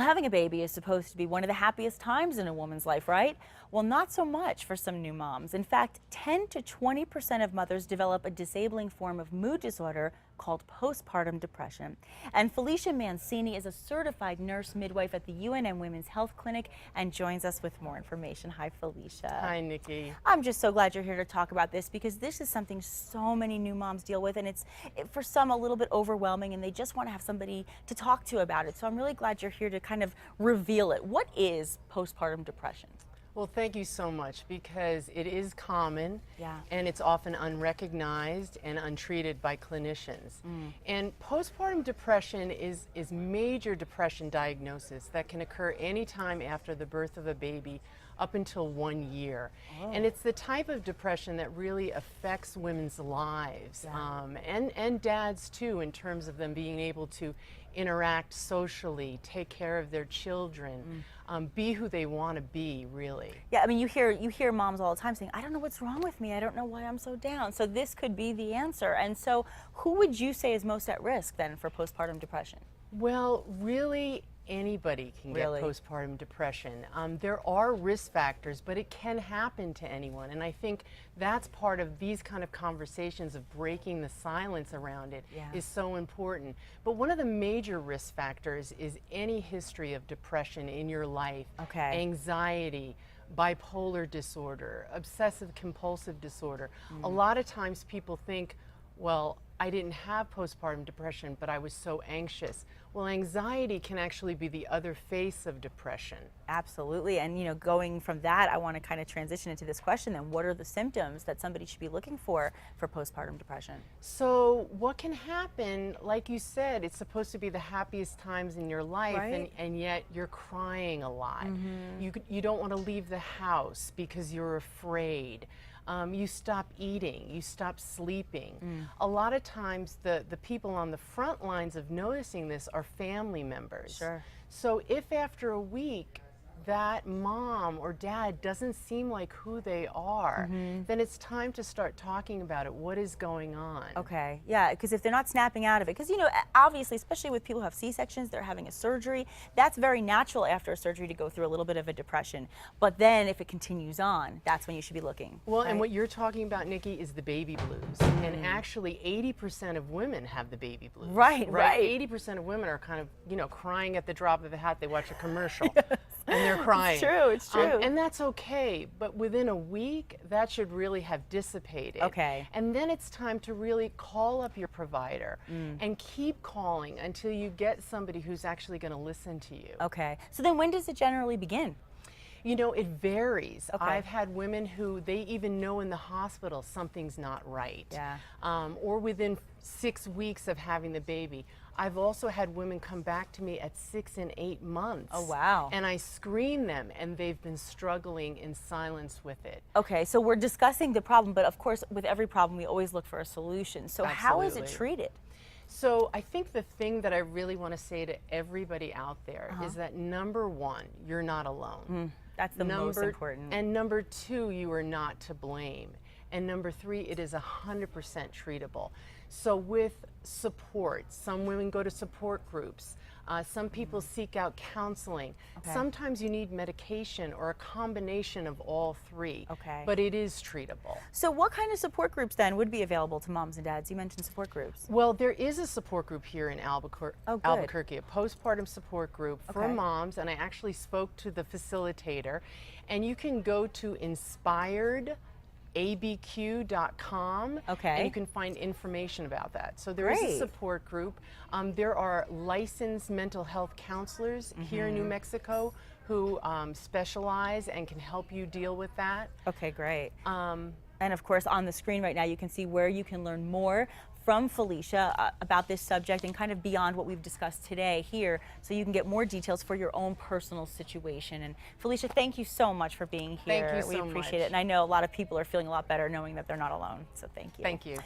Well, having a baby is supposed to be one of the happiest times in a woman's life, right? Well, not so much for some new moms. In fact, 10 to 20% of mothers develop a disabling form of mood disorder called postpartum depression. And Felicia Mancini is a certified nurse midwife at the UNM Women's Health Clinic and joins us with more information. Hi, Felicia. Hi, Nikki. I'm just so glad you're here to talk about this because this is something so many new moms deal with, and it's for some a little bit overwhelming, and they just want to have somebody to talk to about it. So I'm really glad you're here to kind of reveal it. What is postpartum depression? Well, thank you so much, because it is common, Yeah. and it's often unrecognized and untreated by clinicians. And postpartum depression is major depression diagnosis that can occur anytime after the birth of a baby up until 1 year. And it's the type of depression that really affects women's lives, and dads too, in terms of them being able to interact socially, take care of their children, be who they want to be, really. Yeah, I mean, you hear moms all the time saying, I don't know what's wrong with me. I don't know why I'm so down. So this could be the answer. And so who would you say is most at risk then for postpartum depression? Well, really, anybody can get postpartum depression. There are risk factors, but it can happen to anyone. And I think that's part of these kind of conversations, of breaking the silence around it, is so important. But one of the major risk factors is any history of depression in your life, anxiety, bipolar disorder, obsessive compulsive disorder. A lot of times people think, well, I didn't have postpartum depression, but I was so anxious. Well, anxiety can actually be the other face of depression. Absolutely. And, you know, going from that, I want to kind of transition into this question then. What are the symptoms that somebody should be looking for postpartum depression? So what can happen, like you said, it's supposed to be the happiest times in your life, and yet you're crying a lot. You don't want to leave the house because you're afraid. You stop eating, you stop sleeping. A lot of times the people on the front lines of noticing this are family members. So if after a week that mom or dad doesn't seem like who they are, then it's time to start talking about it. What is going on? Okay, yeah, because if they're not snapping out of it, because, you know, obviously, especially with people who have C-sections, they're having a surgery, that's very natural after a surgery to go through a little bit of a depression. But then if it continues on, that's when you should be looking. Well, and what you're talking about, Nikki, is the baby blues. And actually 80% of women have the baby blues. Right. 80% of women are kind of, you know, crying at the drop of a hat. They watch a commercial. And they're crying. It's true. And that's okay, but within a week, that should really have dissipated. And then it's time to really call up your provider and keep calling until you get somebody who's actually going to listen to you. Okay. So then when does it generally begin? You know, it varies. I've had women who they even know in the hospital something's not right. Or within 6 weeks of having the baby. I've also had women come back to me at 6 and 8 months. Oh, wow. And I screen them, and they've been struggling in silence with it. Okay, so we're discussing the problem, but of course, with every problem, we always look for a solution. So how is it treated? So I think the thing that I really want to say to everybody out there is that number one, you're not alone. That's the most important. And number two, you are not to blame. And number three, it is 100% treatable. So with support, some women go to support groups. Some people seek out counseling. Sometimes you need medication or a combination of all three. But it is treatable. So what kind of support groups then would be available to moms and dads? You mentioned support groups. Well, there is a support group here in Albuquerque, a postpartum support group for moms, and I actually spoke to the facilitator. And you can go to inspiredabq.com, and you can find information about that. So there is a support group. There are licensed mental health counselors here in New Mexico who specialize and can help you deal with that. Okay, great. And of course, on the screen right now, you can see where you can learn more from Felicia about this subject and kind of beyond what we've discussed today here, so you can get more details for your own personal situation. And Felicia, thank you so much for being here. Thank you so much. We appreciate it. And I know a lot of people are feeling a lot better knowing that they're not alone. So thank you. Thank you.